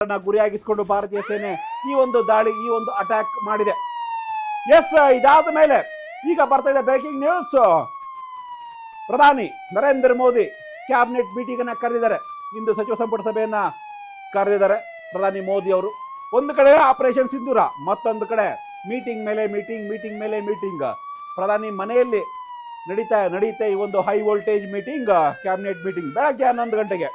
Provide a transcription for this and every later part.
ಗುರಿಯಾಗಿಸಿಕೊಂಡು ಭಾರತೀಯ ಸೇನೆ ಈ ಒಂದು ದಾಳಿ, ಈ ಒಂದು ಅಟ್ಯಾಕ್ ಮಾಡಿದೆ. ಎಸ್, ಇದಾದ ಮೇಲೆ ಈಗ ಬರ್ತಾ ಇದೆ ಬ್ರೇಕಿಂಗ್ ನ್ಯೂಸ್. ಪ್ರಧಾನಿ ನರೇಂದ್ರ ಮೋದಿ ಕ್ಯಾಬಿನೆಟ್ ಮೀಟಿಂಗ್ ಅನ್ನ ಕರೆದಿದ್ದಾರೆ. ಇಂದು ಸಚಿವ ಸಂಪುಟ ಸಭೆಯನ್ನ ಕರೆದಿದ್ದಾರೆ ಪ್ರಧಾನಿ ಮೋದಿ ಅವರು. ಒಂದು ಕಡೆ ಆಪರೇಷನ್ ಸಿಂಧೂರ, ಮತ್ತೊಂದು ಕಡೆ ಮೀಟಿಂಗ್ ಮೇಲೆ ಮೀಟಿಂಗ್. ಪ್ರಧಾನಿ ಮನೆಯಲ್ಲಿ ನಡೀತಾ ಈ ಒಂದು high voltage meeting, cabinet meeting ಬೆಳಗ್ಗೆ 11 ಗಂಟೆಗೆ.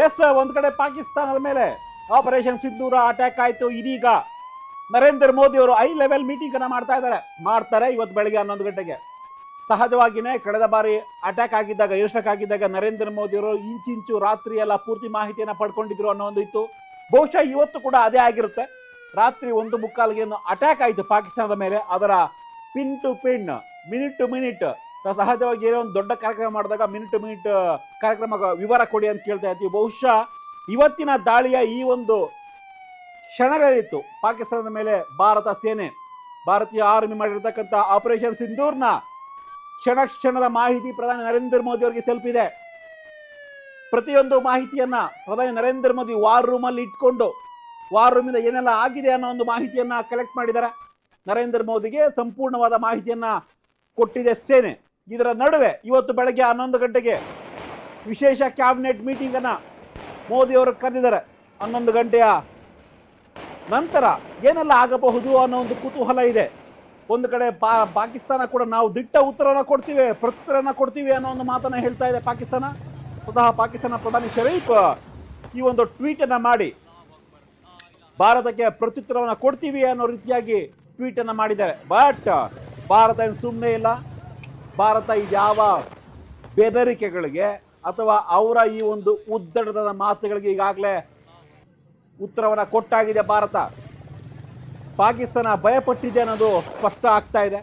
ಎಸ್, ಒಂದು ಕಡೆ ಪಾಕಿಸ್ತಾನದ ಮೇಲೆ ಆಪರೇಷನ್ ಸಿಂಧೂರ ಅಟ್ಯಾಕ್ ಆಯಿತು. ಇದೀಗ ನರೇಂದ್ರ ಮೋದಿ ಅವರು ಹೈ ಲೆವೆಲ್ ಮೀಟಿಂಗ್ ಅನ್ನ ಮಾಡ್ತಾರೆ ಇವತ್ತು ಬೆಳಗ್ಗೆ 11 ಗಂಟೆಗೆ. ಸಹಜವಾಗಿಯೇ ಕಳೆದ ಬಾರಿ ಅಟ್ಯಾಕ್ ಆಗಿದ್ದಾಗ, ಏರ್ಸ್ಟ್ರೈಕ್ ಆಗಿದ್ದಾಗ ನರೇಂದ್ರ ಮೋದಿ ಅವರು ಇಂಚಿಂಚು ರಾತ್ರಿ ಎಲ್ಲ ಪೂರ್ತಿ ಮಾಹಿತಿಯನ್ನು ಪಡ್ಕೊಂಡಿದ್ರು ಅನ್ನೋ ಒಂದು ಇತ್ತು. ಬಹುಶಃ ಇವತ್ತು ಕೂಡ ಅದೇ ಆಗಿರುತ್ತೆ. ರಾತ್ರಿ 1:45ಗೆ ಅಟ್ಯಾಕ್ ಆಯಿತು ಪಾಕಿಸ್ತಾನದ ಮೇಲೆ. ಅದರ pin to pin, minute to minute, ಸಹಜವಾಗಿ ಏನೋ ಒಂದು ದೊಡ್ಡ ಕಾರ್ಯಕ್ರಮ ಮಾಡಿದಾಗ ಮಿನಿಟ್ ಟು ಮಿನಿಟ್ ಕಾರ್ಯಕ್ರಮ ವಿವರ ಕೊಡಿ ಅಂತ ಕೇಳ್ತಾ ಇರ್ತೀವಿ. ಬಹುಶಃ ಇವತ್ತಿನ ದಾಳಿಯ ಈ ಒಂದು ಕ್ಷಣಗಳಿತ್ತು ಪಾಕಿಸ್ತಾನದ ಮೇಲೆ ಭಾರತ ಸೇನೆ, ಭಾರತೀಯ ಆರ್ಮಿ ಮಾಡಿರ್ತಕ್ಕಂಥ ಆಪರೇಷನ್ ಸಿಂಧೂರ್ನ ಕ್ಷಣದ ಮಾಹಿತಿ ಪ್ರಧಾನಿ ನರೇಂದ್ರ ಮೋದಿ ಅವರಿಗೆ ತಲುಪಿದೆ. ಪ್ರತಿಯೊಂದು ಮಾಹಿತಿಯನ್ನ ಪ್ರಧಾನಿ ನರೇಂದ್ರ ಮೋದಿ ವಾರ್ ರೂಮಲ್ಲಿ ಇಟ್ಕೊಂಡು, ವಾರ್ ರೂಮಿಂದ ಏನೆಲ್ಲ ಆಗಿದೆ ಅನ್ನೋ ಒಂದು ಮಾಹಿತಿಯನ್ನ ಕಲೆಕ್ಟ್ ಮಾಡಿದ್ದಾರೆ. ನರೇಂದ್ರ ಮೋದಿಗೆ ಸಂಪೂರ್ಣವಾದ ಮಾಹಿತಿಯನ್ನ ಕೊಟ್ಟಿದೆ ಸೇನೆ. ಇದರ ನಡುವೆ ಇವತ್ತು ಬೆಳಗ್ಗೆ 11 ಗಂಟೆಗೆ ವಿಶೇಷ ಕ್ಯಾಬಿನೆಟ್ ಮೀಟಿಂಗ್ ಅನ್ನ ಮೋದಿ ಅವರು ಕರೆದಿದ್ದಾರೆ. 11 ಗಂಟೆಯ ನಂತರ ಏನೆಲ್ಲ ಆಗಬಹುದು ಅನ್ನೋ ಒಂದು ಕುತೂಹಲ ಇದೆ. ಒಂದು ಕಡೆ ಪಾಕಿಸ್ತಾನ ಕೂಡ ನಾವು ದಿಟ್ಟ ಉತ್ತರವನ್ನು ಕೊಡ್ತೀವಿ, ಪ್ರತ್ಯುತ್ತರವನ್ನು ಕೊಡ್ತೀವಿ ಅನ್ನೋ ಒಂದು ಮಾತನ್ನ ಹೇಳ್ತಾ ಇದೆ ಪಾಕಿಸ್ತಾನ. ಸ್ವತಃ ಪಾಕಿಸ್ತಾನ ಪ್ರಧಾನಿ ಶರೀಫ್ ಈ ಒಂದು ಟ್ವೀಟ್ ಅನ್ನ ಮಾಡಿ ಭಾರತಕ್ಕೆ ಪ್ರತ್ಯುತ್ತರವನ್ನು ಕೊಡ್ತೀವಿ ಅನ್ನೋ ರೀತಿಯಾಗಿ ಟ್ವೀಟ್ ಅನ್ನ ಮಾಡಿದ್ದಾರೆ. ಬಟ್ ಭಾರತ ಏನು ಸುಮ್ಮನೆ ಇಲ್ಲ. ಭಾರತ ಇದ್ಯಾವ ಬೆದರಿಕೆಗಳಿಗೆ ಅಥವಾ ಅವರ ಈ ಒಂದು ಉದ್ದಟದ ಮಾತುಗಳಿಗೆ ಈಗಾಗಲೇ ಉತ್ತರವನ್ನು ಕೊಟ್ಟಾಗಿದೆ ಭಾರತ. ಪಾಕಿಸ್ತಾನ ಭಯಪಟ್ಟಿದೆ ಅನ್ನೋದು ಸ್ಪಷ್ಟ ಆಗ್ತಾ ಇದೆ.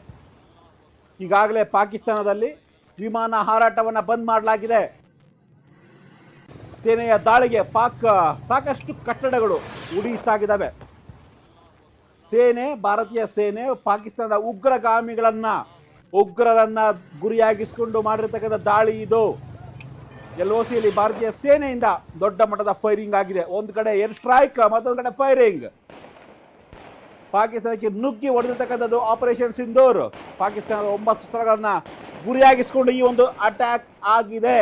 ಈಗಾಗಲೇ ಪಾಕಿಸ್ತಾನದಲ್ಲಿ ವಿಮಾನ ಹಾರಾಟವನ್ನು ಬಂದ್ ಮಾಡಲಾಗಿದೆ. ಸೇನೆಯ ದಾಳಿಗೆ ಪಾಕ್ ಸಾಕಷ್ಟು ಕಟ್ಟಡಗಳು ಉಡಿಸಾಗಿದ್ದಾವೆ. ಭಾರತೀಯ ಸೇನೆ ಪಾಕಿಸ್ತಾನದ ಉಗ್ರರನ್ನ ಗುರಿಯಾಗಿಸಿಕೊಂಡು ಮಾಡಿರ್ತಕ್ಕಂಥ ದಾಳಿ ಇದು. LOCಯಲ್ಲಿ ಭಾರತೀಯ ಸೇನೆಯಿಂದ ದೊಡ್ಡ ಮಟ್ಟದ ಫೈರಿಂಗ್ ಆಗಿದೆ. ಒಂದು ಕಡೆ ಏರ್ ಸ್ಟ್ರೈಕ್, ಮತ್ತೊಂದು ಕಡೆ ಫೈರಿಂಗ್. ಪಾಕಿಸ್ತಾನಕ್ಕೆ ನುಗ್ಗಿ ಹೊಡೆದಿರ್ತಕ್ಕಂಥದ್ದು ಆಪರೇಷನ್ ಸಿಂಧೂರ್. ಪಾಕಿಸ್ತಾನದ 9 ಸ್ಥಳಗಳನ್ನ ಗುರಿಯಾಗಿಸಿಕೊಂಡು ಈ ಒಂದು ಅಟ್ಯಾಕ್ ಆಗಿದೆ.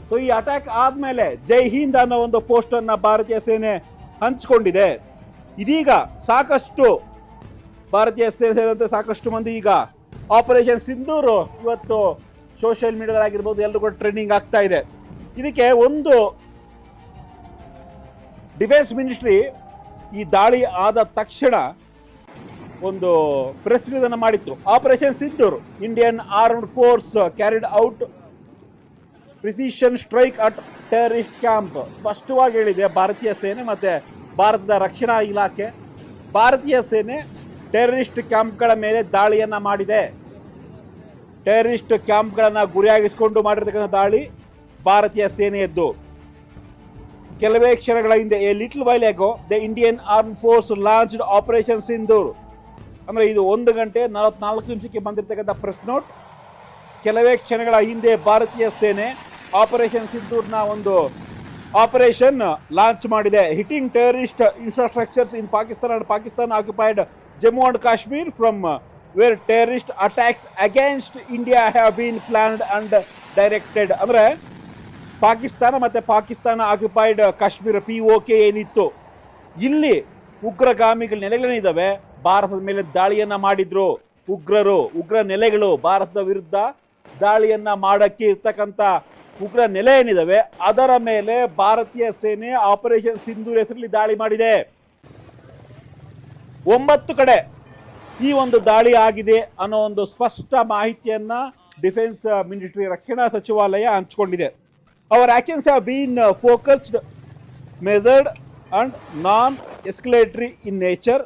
ಸೊ ಈ ಅಟ್ಯಾಕ್ ಆದ್ಮೇಲೆ ಜೈ ಹಿಂದ್ ಅನ್ನೋ ಒಂದು ಪೋಸ್ಟ್ ಅನ್ನ ಭಾರತೀಯ ಸೇನೆ ಹಂಚಿಕೊಂಡಿದೆ. ಇದೀಗ ಸಾಕಷ್ಟು ಭಾರತೀಯ ಸೇನೆ ಸೇರಿದಂತೆ ಸಾಕಷ್ಟು ಮಂದಿ ಈಗ ಆಪರೇಷನ್ ಸಿಂಧೂರ್ ಇವತ್ತು ಸೋಷಿಯಲ್ ಮೀಡಿಯಾದಾಗಿರ್ಬೋದು ಎಲ್ಲರೂ ಕೂಡ ಟ್ರೆಂಡಿಂಗ್ ಆಗ್ತಾ ಇದೆ. ಇದಕ್ಕೆ ಒಂದು ಡಿಫೆನ್ಸ್ ಮಿನಿಸ್ಟ್ರಿ ಈ ದಾಳಿ ಆದ ತಕ್ಷಣ ಒಂದು ಪ್ರೆಸ್ ರಿಲೀಸ್ ಅನ್ನು ಮಾಡಿತ್ತು. Operation Sindoor, Indian armed force carried out precision strike at terrorist camp. ಸ್ಪಷ್ಟವಾಗಿ ಹೇಳಿದೆ ಭಾರತೀಯ ಸೇನೆ ಮತ್ತೆ ಭಾರತದ ರಕ್ಷಣಾ ಇಲಾಖೆ. ಭಾರತೀಯ ಸೇನೆ ಟೆರರಿಸ್ಟ್ ಕ್ಯಾಂಪ್ಗಳ ಮೇಲೆ ದಾಳಿಯನ್ನ ಮಾಡಿದೆ. ಟೆರರಿಸ್ಟ್ ಕ್ಯಾಂಪ್ಗಳನ್ನು ಗುರಿಯಾಗಿಸಿಕೊಂಡು ಮಾಡಿರ್ತಕ್ಕಂಥ ದಾಳಿ ಭಾರತೀಯ ಸೇನೆಯದ್ದು. ಕೆಲವೇ ಕ್ಷಣಗಳ ಹಿಂದೆ, A little while agro the Indian arm force launched operation Sindoor. ಅಂದರೆ ಇದು 1 ಗಂಟೆ 44 ನಿಮಿಷಕ್ಕೆ ಬಂದಿರತಕ್ಕಂಥ ಪ್ರೆಸ್ ನೋಟ್. ಕೆಲವೇ ಕ್ಷಣಗಳ ಹಿಂದೆ ಭಾರತೀಯ ಸೇನೆ ಆಪರೇಷನ್ ಸಿಂಧೂರ್ನ ಒಂದು ಆಪರೇಷನ್ ಲಾಂಚ್ ಮಾಡಿದೆ. Hitting terrorist infrastructures in Pakistan and Pakistan occupied Jammu and Kashmir from where terrorist attacks against India have been planned and directed. ಅಂದರೆ ಪಾಕಿಸ್ತಾನ ಮತ್ತು ಪಾಕಿಸ್ತಾನ ಆಕ್ಯುಪೈಡ್ ಕಾಶ್ಮೀರ POK ಏನಿತ್ತು, ಇಲ್ಲಿ ಉಗ್ರಗಾಮಿಗಳ ನೆಲೆಗಳೇನಿದ್ದಾವೆ ಭಾರತದ ಮೇಲೆ ದಾಳಿಯನ್ನ ಮಾಡಿದ್ರು ಉಗ್ರ ನೆಲೆಗಳು ಭಾರತದ ವಿರುದ್ಧ ದಾಳಿಯನ್ನ ಮಾಡಕ್ಕೆ ಇರ್ತಕ್ಕಂಥ ಉಗ್ರ ನೆಲೆ ಏನಿದಾವೆ ಅದರ ಮೇಲೆ ಭಾರತೀಯ ಸೇನೆ ಆಪರೇಷನ್ ಸಿಂಧೂರ್ ಹೆಸರಲ್ಲಿ ದಾಳಿ ಮಾಡಿದೆ. 9 ಕಡೆ ಈ ಒಂದು ದಾಳಿ ಆಗಿದೆ ಅನ್ನೋ ಒಂದು ಸ್ಪಷ್ಟ ಮಾಹಿತಿಯನ್ನ ಡಿಫೆನ್ಸ್ ಮಿನಿಸ್ಟ್ರಿ ರಕ್ಷಣಾ ಸಚಿವಾಲಯ ಹಂಚಿಕೊಂಡಿದೆ. Our actions have been focused, measured and non-escalatory in nature.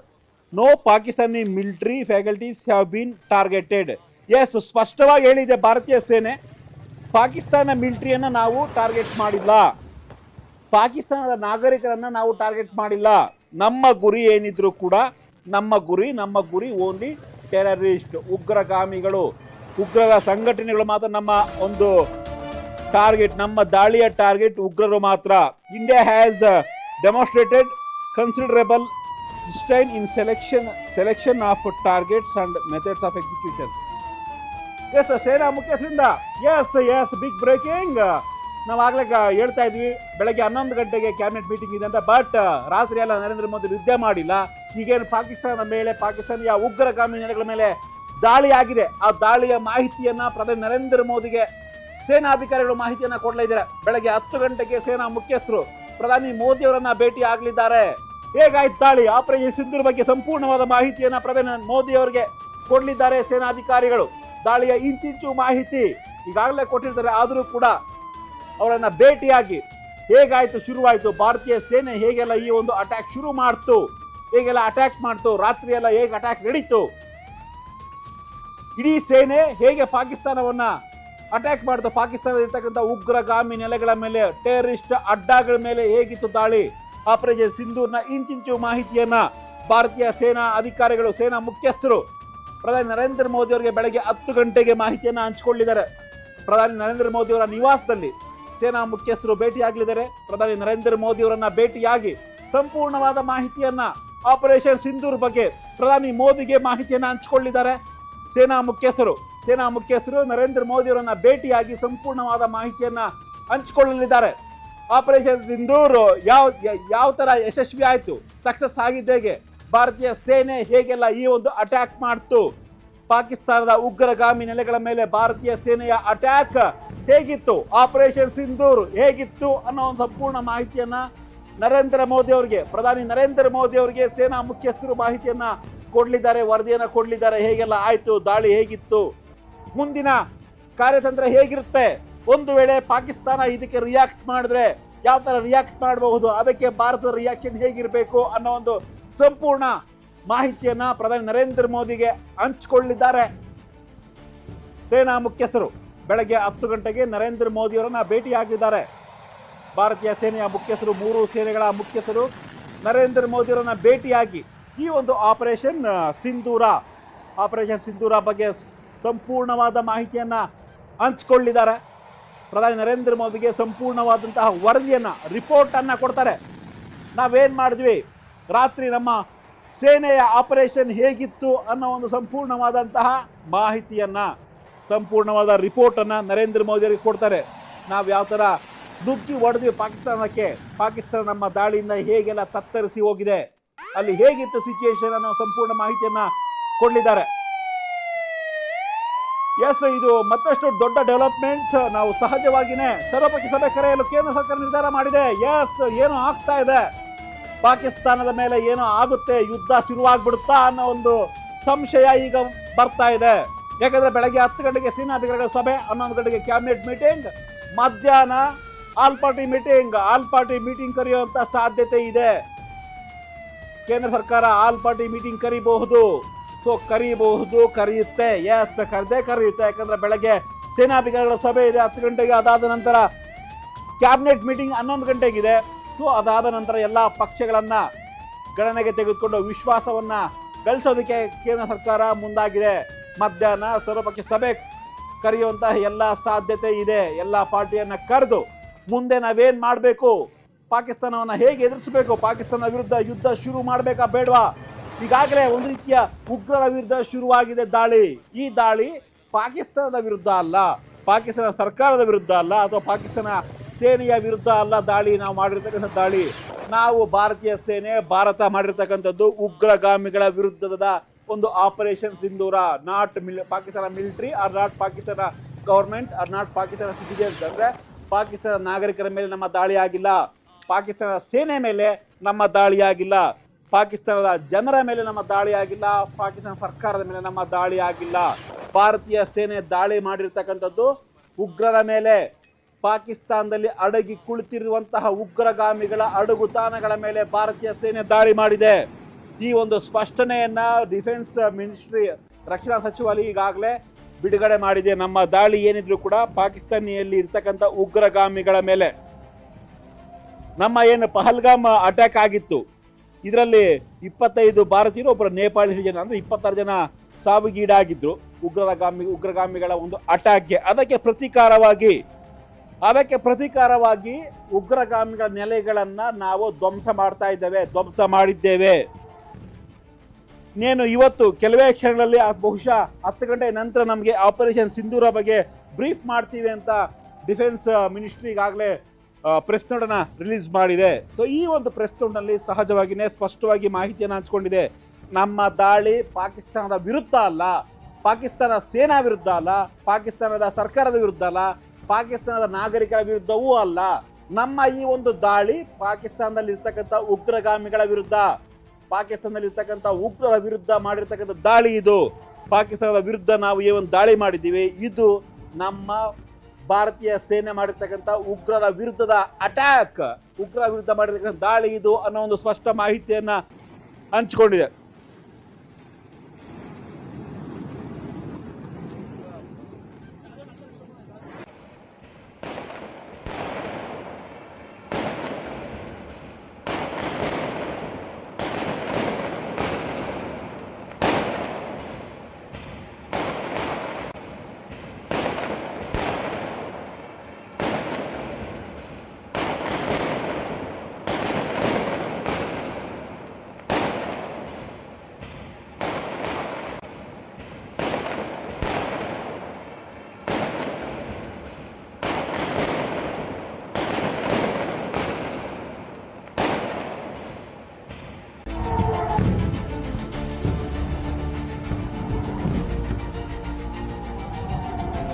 No Pakistani military faculties have been targeted. Yes, ಸ್ಪಷ್ಟವಾಗಿ ಹೇಳಿದೆ ಭಾರತೀಯ ಸೇನೆ, ಪಾಕಿಸ್ತಾನ ಮಿಲಿಟರಿಯನ್ನು ನಾವು ಟಾರ್ಗೆಟ್ ಮಾಡಿಲ್ಲ, ಪಾಕಿಸ್ತಾನದ ನಾಗರಿಕರನ್ನು ನಾವು ಟಾರ್ಗೆಟ್ ಮಾಡಿಲ್ಲ. ನಮ್ಮ ಗುರಿ ಏನಿದ್ರು ಕೂಡ ನಮ್ಮ ಗುರಿ ಓನ್ಲಿ ಟೆರರಿಸ್ಟ್, ಉಗ್ರಗಾಮಿಗಳು, ಉಗ್ರರ ಸಂಘಟನೆಗಳು ಮಾತ್ರ ನಮ್ಮ ಒಂದು ಟಾರ್ಗೆಟ್. ನಮ್ಮ ದಾಳಿಯ ಟಾರ್ಗೆಟ್ ಉಗ್ರರು ಮಾತ್ರ. India has demonstrated considerable disdain in selection of targets and methods of execution. Yes, ಸೇನಾ ಮುಖ್ಯಸ್ಥರಿಂದ ಎಸ್ ಬಿಗ್ ಬ್ರೇಕಿಂಗ್. ನಾವಾಗಲೇ ಹೇಳ್ತಾ ಇದ್ವಿ ಬೆಳಗ್ಗೆ 11 ಗಂಟೆಗೆ ಕ್ಯಾಬಿನೆಟ್ ಮೀಟಿಂಗ್ ಇದೆ ಅಂತ. ಬಟ್ ರಾತ್ರಿ ಎಲ್ಲ ನರೇಂದ್ರ ಮೋದಿ ನಿದ್ದೆ ಮಾಡಿಲ್ಲ. ಈಗೇನು ಪಾಕಿಸ್ತಾನದ ಮೇಲೆ, ಪಾಕಿಸ್ತಾನಿಯ ಉಗ್ರಗಾಮಿ ನೆಲೆಗಳ ಮೇಲೆ ದಾಳಿ ಆಗಿದೆ, ಆ ದಾಳಿಯ ಮಾಹಿತಿಯನ್ನ ಪ್ರಧಾನಿ ನರೇಂದ್ರ ಮೋದಿಗೆ ಸೇನಾಧಿಕಾರಿಗಳು ಮಾಹಿತಿಯನ್ನ ಕೊಡಲಿದ್ದಾರೆ. ಬೆಳಗ್ಗೆ 10 ಗಂಟೆಗೆ ಸೇನಾ ಮುಖ್ಯಸ್ಥರು ಪ್ರಧಾನಿ ಮೋದಿ ಅವರನ್ನ ಭೇಟಿ ಆಗಲಿದ್ದಾರೆ. ಹೇಗಾಯ್ತು ದಾಳಿ, ಆಪರೇಷನ್ ಸಿಂಧೂರ್ ಬಗ್ಗೆ ಸಂಪೂರ್ಣವಾದ ಮಾಹಿತಿಯನ್ನ ಪ್ರಧಾನಿ ಮೋದಿ ಅವರಿಗೆ ಕೊಡಲಿದ್ದಾರೆ ಸೇನಾಧಿಕಾರಿಗಳು. ದಾಳಿಯ ಇಂಚಿಂಚು ಮಾಹಿತಿ ಈಗಾಗಲೇ ಕೊಟ್ಟಿರ್ತಾರೆ. ಆದರೂ ಕೂಡ ಅವರನ್ನ ಭೇಟಿಯಾಗಿ ಹೇಗಾಯ್ತು, ಶುರುವಾಯಿತು, ಭಾರತೀಯ ಸೇನೆ ಹೇಗೆಲ್ಲ ಈ ಒಂದು ಅಟ್ಯಾಕ್ ಶುರು ಮಾಡ್ತು, ಹೇಗೆಲ್ಲ ಅಟ್ಯಾಕ್ ಮಾಡ್ತು, ರಾತ್ರಿ ಎಲ್ಲ ಹೇಗೆ ಅಟ್ಯಾಕ್ ನಡೀತು, ಇಡೀ ಸೇನೆ ಹೇಗೆ ಪಾಕಿಸ್ತಾನವನ್ನ ಅಟ್ಯಾಕ್ ಮಾಡ್ತು, ಪಾಕಿಸ್ತಾನದಲ್ಲಿರ್ತಕ್ಕಂಥ ಉಗ್ರಗಾಮಿ ನೆಲೆಗಳ ಮೇಲೆ, ಟೆರರಿಸ್ಟ್ ಅಡ್ಡಗಳ ಮೇಲೆ ಹೇಗಿತ್ತು ದಾಳಿ, ಆಪರೇಷನ್ ಸಿಂಧೂರ್ನ ಇಂಚಿಂಚು ಮಾಹಿತಿಯನ್ನ ಭಾರತೀಯ ಸೇನಾ ಅಧಿಕಾರಿಗಳು, ಸೇನಾ ಮುಖ್ಯಸ್ಥರು ಪ್ರಧಾನಿ ನರೇಂದ್ರ ಮೋದಿ ಅವರಿಗೆ ಬೆಳಗ್ಗೆ 10 ಗಂಟೆಗೆ ಮಾಹಿತಿಯನ್ನ ಹಂಚಿಕೊಳ್ಳಿದ್ದಾರೆ. ಪ್ರಧಾನಿ ನರೇಂದ್ರ ಮೋದಿ ಅವರ ನಿವಾಸದಲ್ಲಿ ಸೇನಾ ಮುಖ್ಯಸ್ಥರು ಭೇಟಿಯಾಗಲಿದ್ದಾರೆ. ಪ್ರಧಾನಿ ನರೇಂದ್ರ ಮೋದಿ ಅವರನ್ನ ಭೇಟಿಯಾಗಿ ಸಂಪೂರ್ಣವಾದ ಮಾಹಿತಿಯನ್ನ ಆಪರೇಷನ್ ಸಿಂಧೂರ್ ಬಗ್ಗೆ ಪ್ರಧಾನಿ ಮೋದಿಗೆ ಮಾಹಿತಿಯನ್ನ ಹಂಚಿಕೊಳ್ಳಿದ್ದಾರೆ. ಸೇನಾ ಮುಖ್ಯಸ್ಥರು ನರೇಂದ್ರ ಮೋದಿ ಅವರನ್ನ ಭೇಟಿಯಾಗಿ ಸಂಪೂರ್ಣವಾದ ಮಾಹಿತಿಯನ್ನ ಹಂಚಿಕೊಳ್ಳಲಿದ್ದಾರೆ. ಆಪರೇಷನ್ ಸಿಂಧೂರ್ ಯಾವ ತರ ಯಶಸ್ವಿ ಆಯಿತು, ಸಕ್ಸಸ್ ಆಗಿದ್ದೇಗೆ, ಭಾರತೀಯ ಸೇನೆ ಹೇಗೆಲ್ಲ ಈ ಒಂದು ಅಟ್ಯಾಕ್ ಮಾಡ್ತು, ಪಾಕಿಸ್ತಾನದ ಉಗ್ರಗಾಮಿ ನೆಲೆಗಳ ಮೇಲೆ ಭಾರತೀಯ ಸೇನೆಯ ಅಟ್ಯಾಕ್ ಹೇಗಿತ್ತು, ಆಪರೇಷನ್ ಸಿಂಧೂರ್ ಹೇಗಿತ್ತು ಅನ್ನೋ ಒಂದು ಸಂಪೂರ್ಣ ಮಾಹಿತಿಯನ್ನ ಪ್ರಧಾನಿ ನರೇಂದ್ರ ಮೋದಿ ಅವರಿಗೆ ಸೇನಾ ಮುಖ್ಯಸ್ಥರು ಮಾಹಿತಿಯನ್ನ ಕೊಡ್ಲಿದ್ದಾರೆ, ವರದಿಯನ್ನ ಕೊಡ್ಲಿದ್ದಾರೆ. ಹೇಗೆಲ್ಲ ಆಯ್ತು, ದಾಳಿ ಹೇಗಿತ್ತು, ಮುಂದಿನ ಕಾರ್ಯತಂತ್ರ ಹೇಗಿರುತ್ತೆ, ಒಂದು ವೇಳೆ ಪಾಕಿಸ್ತಾನ ಇದಕ್ಕೆ ರಿಯಾಕ್ಟ್ ಮಾಡಿದ್ರೆ ಯಾವ ತರ ರಿಯಾಕ್ಟ್ ಮಾಡಬಹುದು, ಅದಕ್ಕೆ ಭಾರತದ ರಿಯಾಕ್ಷನ್ ಹೇಗಿರಬೇಕು ಅನ್ನೋ ಒಂದು ಸಂಪೂರ್ಣ ಮಾಹಿತಿಯನ್ನ ಪ್ರಧಾನಿ ನರೇಂದ್ರ ಮೋದಿಗೆ ಹಂಚಿಕೊಳ್ಳಿದ್ದಾರೆ. ಸೇನಾ ಮುಖ್ಯಸ್ಥರು ಬೆಳಗ್ಗೆ 10 ಗಂಟೆಗೆ ನರೇಂದ್ರ ಮೋದಿ ಅವರನ್ನ ಭೇಟಿಯಾಗಿದ್ದಾರೆ. ಭಾರತೀಯ ಸೇನೆಯ ಮುಖ್ಯಸ್ಥರು, 3 ಸೇನೆಗಳ ಮುಖ್ಯಸ್ಥರು ನರೇಂದ್ರ ಮೋದಿ ಅವರನ್ನ ಭೇಟಿಯಾಗಿ ಈ ಒಂದು ಆಪರೇಷನ್ ಸಿಂಧೂರ ಬಗ್ಗೆ ಸಂಪೂರ್ಣವಾದ ಮಾಹಿತಿಯನ್ನ ಹಂಚಿಕೊಳ್ಳಿದ್ದಾರೆ. ಪ್ರಧಾನಿ ನರೇಂದ್ರ ಮೋದಿಗೆ ಸಂಪೂರ್ಣವಾದಂತಹ ವರದಿಯನ್ನ, ರಿಪೋರ್ಟ್ ಅನ್ನ ಕೊಡ್ತಾರೆ. ನಾವೇನ್ ಮಾಡಿದ್ವಿ, ರಾತ್ರಿ ನಮ್ಮ ಸೇನೆಯ ಆಪರೇಷನ್ ಹೇಗಿತ್ತು ಅನ್ನೋ ಒಂದು ಸಂಪೂರ್ಣವಾದಂತಹ ಮಾಹಿತಿಯನ್ನ, ಸಂಪೂರ್ಣವಾದ ರಿಪೋರ್ಟ್ ಅನ್ನ ನರೇಂದ್ರ ಮೋದಿ ಅವರಿಗೆ ಕೊಡ್ತಾರೆ. ನಾವು ಯಾವ ತರ ನುಗ್ಗಿ ಹೊಡೆದ್ವಿ ಪಾಕಿಸ್ತಾನಕ್ಕೆ, ಪಾಕಿಸ್ತಾನ ನಮ್ಮ ದಾಳಿಯಿಂದ ಹೇಗೆಲ್ಲ ತತ್ತರಿಸಿ ಹೋಗಿದೆ, ಅಲ್ಲಿ ಹೇಗಿತ್ತು ಸಿಚುಯೇಷನ್ ಅನ್ನೋ ಸಂಪೂರ್ಣ ಮಾಹಿತಿಯನ್ನ ಕೊಡಲಿದ್ದಾರೆ. ಇದು ಮತ್ತಷ್ಟು ದೊಡ್ಡ ಡೆವಲಪ್ಮೆಂಟ್ಸ್. ನಾವು ಸಹಜವಾಗಿಯೇ ಸರ್ವಪಕ್ಷ ಸಭೆ ಕರೆಯಲು ಕೇಂದ್ರ ಸರ್ಕಾರ ನಿರ್ಧಾರ ಮಾಡಿದೆ. ಏನೋ ಆಗ್ತಾ ಇದೆ, ಪಾಕಿಸ್ತಾನದ ಮೇಲೆ ಏನೋ ಆಗುತ್ತೆ, ಯುದ್ಧ ಶುರುವಾಗ್ಬಿಡುತ್ತಾ ಅನ್ನೋ ಒಂದು ಸಂಶಯ ಈಗ ಬರ್ತಾ ಇದೆ. ಯಾಕಂದ್ರೆ ಬೆಳಗ್ಗೆ 10 ಗಂಟೆಗೆ ಸೇನಾಧಿಕಾರಿಗಳ ಸಭೆ, 11 ಗಂಟೆಗೆ ಕ್ಯಾಬಿನೆಟ್ ಮೀಟಿಂಗ್, ಮಧ್ಯಾಹ್ನ ಆಲ್ ಪಾರ್ಟಿ ಮೀಟಿಂಗ್ ಕರೆಯುವಂತ ಸಾಧ್ಯತೆ ಇದೆ. ಕೇಂದ್ರ ಸರ್ಕಾರ ಆಲ್ ಪಾರ್ಟಿ ಮೀಟಿಂಗ್ ಕರೆಯುತ್ತೆ. ಕರೆಯುತ್ತೆ. ಯಾಕಂದ್ರೆ ಬೆಳಗ್ಗೆ ಸೇನಾಧಿಕಾರಿಗಳ ಸಭೆ ಇದೆ 10 ಗಂಟೆಗೆ. ಅದಾದ ನಂತರ ಕ್ಯಾಬಿನೆಟ್ ಮೀಟಿಂಗ್ 11 ಗಂಟೆಗಿದೆ. ಅದಾದ ನಂತರ ಎಲ್ಲ ಪಕ್ಷಗಳನ್ನ ಗಣನೆಗೆ ತೆಗೆದುಕೊಂಡು ವಿಶ್ವಾಸವನ್ನ ಗಳಿಸೋದಕ್ಕೆ ಕೇಂದ್ರ ಸರ್ಕಾರ ಮುಂದಾಗಿದೆ. ಮಧ್ಯಾಹ್ನ ಸರ್ವಪಕ್ಷ ಸಭೆ ಕರೆಯುವಂತಹ ಎಲ್ಲ ಸಾಧ್ಯತೆ ಇದೆ. ಎಲ್ಲ ಪಾರ್ಟಿಯನ್ನ ಕರೆದು ಮುಂದೆ ನಾವೇನ್ ಮಾಡಬೇಕು, ಪಾಕಿಸ್ತಾನವನ್ನ ಹೇಗೆ ಎದುರಿಸಬೇಕು, ಪಾಕಿಸ್ತಾನ ವಿರುದ್ಧ ಯುದ್ಧ ಶುರು ಮಾಡಬೇಕಾ ಬೇಡವಾ. ಈಗಾಗಲೇ ಒಂದು ರೀತಿಯ ಉಗ್ರರ ವಿರುದ್ಧ ಶುರುವಾಗಿದೆ ದಾಳಿ. ಈ ದಾಳಿ ಪಾಕಿಸ್ತಾನದ ವಿರುದ್ಧ ಅಲ್ಲ, ಪಾಕಿಸ್ತಾನ ಸರ್ಕಾರದ ವಿರುದ್ಧ ಅಲ್ಲ, ಅಥವಾ ಪಾಕಿಸ್ತಾನ ಸೇನೆಯ ವಿರುದ್ಧ ಅಲ್ಲ ದಾಳಿ. ನಾವು ಮಾಡಿರ್ತಕ್ಕಂಥ ದಾಳಿ ನಾವು ಭಾರತೀಯ ಸೇನೆ ಭಾರತ ಮಾಡಿರ್ತಕ್ಕಂಥದ್ದು ಉಗ್ರಗಾಮಿಗಳ ವಿರುದ್ಧದ ಒಂದು operation Sindoor. Not Pakistan military or not Pakistan government or not Pakistan citizens. ಅಂದರೆ ಪಾಕಿಸ್ತಾನ ನಾಗರಿಕರ ಮೇಲೆ ನಮ್ಮ ದಾಳಿ ಆಗಿಲ್ಲ, ಪಾಕಿಸ್ತಾನದ ಸೇನೆ ಮೇಲೆ ನಮ್ಮ ದಾಳಿ ಆಗಿಲ್ಲ, ಪಾಕಿಸ್ತಾನದ ಜನರ ಮೇಲೆ ನಮ್ಮ ದಾಳಿ ಆಗಿಲ್ಲ, ಪಾಕಿಸ್ತಾನ ಸರ್ಕಾರದ ಮೇಲೆ ನಮ್ಮ ದಾಳಿ ಆಗಿಲ್ಲ. ಭಾರತೀಯ ಸೇನೆ ದಾಳಿ ಮಾಡಿರ್ತಕ್ಕಂಥದ್ದು ಉಗ್ರರ ಮೇಲೆ, ಪಾಕಿಸ್ತಾನದಲ್ಲಿ ಅಡಗಿ ಕುಳಿತಿರುವಂತಹ ಉಗ್ರಗಾಮಿಗಳ ಅಡಗುತಾಣಗಳ ಮೇಲೆ ಭಾರತೀಯ ಸೇನೆ ದಾಳಿ ಮಾಡಿದೆ. ಈ ಒಂದು ಸ್ಪಷ್ಟನೆಯನ್ನ ಡಿಫೆನ್ಸ್ ಮಿನಿಸ್ಟ್ರಿ, ರಕ್ಷಣಾ ಸಚಿವಾಲಯ ಈಗಾಗಲೇ ಬಿಡುಗಡೆ ಮಾಡಿದೆ. ನಮ್ಮ ದಾಳಿ ಏನಿದ್ರು ಕೂಡ ಪಾಕಿಸ್ತಾನಿಯಲ್ಲಿ ಇರ್ತಕ್ಕಂಥ ಉಗ್ರಗಾಮಿಗಳ ಮೇಲೆ. ನಮ್ಮ ಏನು ಪಹಲ್ಗಾಮ್ ಅಟ್ಯಾಕ್ ಆಗಿತ್ತು, ಇದರಲ್ಲಿ 25 ಭಾರತೀಯರು, ಒಬ್ಬರು ನೇಪಾಳಿ ಜನ, ಅಂದ್ರೆ 26 ಜನ ಸಾವಿಗೀಡಾಗಿದ್ರು ಉಗ್ರಗಾಮಿಗಳ ಒಂದು ಅಟ್ಯಾಕ್ಗೆ. ಅದಕ್ಕೆ ಪ್ರತೀಕಾರವಾಗಿ ಉಗ್ರಗಾಮಿಗಳ ನೆಲೆಗಳನ್ನ ನಾವು ಧ್ವಂಸ ಮಾಡಿದ್ದೇವೆ. ಇವತ್ತು ಕೆಲವೇ ಕ್ಷಣಗಳಲ್ಲಿ, ಬಹುಶಃ 10 ಗಂಟೆ ನಂತರ ನಮಗೆ ಆಪರೇಷನ್ ಸಿಂಧೂರ ಬಗ್ಗೆ ಬ್ರೀಫ್ ಮಾಡ್ತೀವಿ ಅಂತ ಡಿಫೆನ್ಸ್ ಮಿನಿಸ್ಟ್ರಿ ಈಗಾಗಲೇ ಪ್ರೆಸ್ ನೋಟನ್ನು ರಿಲೀಸ್ ಮಾಡಿದೆ. ಸೊ ಈ ಒಂದು ಪ್ರೆಸ್ ನೋಟ್ನಲ್ಲಿ ಸಹಜವಾಗಿಯೇ ಸ್ಪಷ್ಟವಾಗಿ ಮಾಹಿತಿಯನ್ನು ಹಂಚಿಕೊಂಡಿದೆ. ನಮ್ಮ ದಾಳಿ ಪಾಕಿಸ್ತಾನದ ವಿರುದ್ಧ ಅಲ್ಲ, ಪಾಕಿಸ್ತಾನ ಸೇನಾ ವಿರುದ್ಧ ಅಲ್ಲ, ಪಾಕಿಸ್ತಾನದ ಸರ್ಕಾರದ ವಿರುದ್ಧ ಅಲ್ಲ, ಪಾಕಿಸ್ತಾನದ ನಾಗರಿಕರ ವಿರುದ್ಧವೂ ಅಲ್ಲ. ನಮ್ಮ ಈ ಒಂದು ದಾಳಿ ಪಾಕಿಸ್ತಾನದಲ್ಲಿ ಇರ್ತಕ್ಕಂಥ ಉಗ್ರಗಾಮಿಗಳ ವಿರುದ್ಧ, ಪಾಕಿಸ್ತಾನದಲ್ಲಿರ್ತಕ್ಕಂಥ ಉಗ್ರರ ವಿರುದ್ಧ ಮಾಡಿರ್ತಕ್ಕಂಥ ದಾಳಿ ಇದು. ಪಾಕಿಸ್ತಾನದ ವಿರುದ್ಧ ನಾವು ಏನು ದಾಳಿ ಮಾಡಿದ್ದೀವಿ, ಇದು ನಮ್ಮ ಭಾರತೀಯ ಸೇನೆ ಮಾಡಿರ್ತಕ್ಕಂಥ ಉಗ್ರರ ವಿರುದ್ಧದ ಅಟ್ಯಾಕ್, ಉಗ್ರರ ವಿರುದ್ಧ ಮಾಡಿರ್ತಕ್ಕಂಥ ದಾಳಿ ಇದು ಅನ್ನೋ ಒಂದು ಸ್ಪಷ್ಟ ಮಾಹಿತಿಯನ್ನು ಹಂಚಿಕೊಂಡಿದೆ.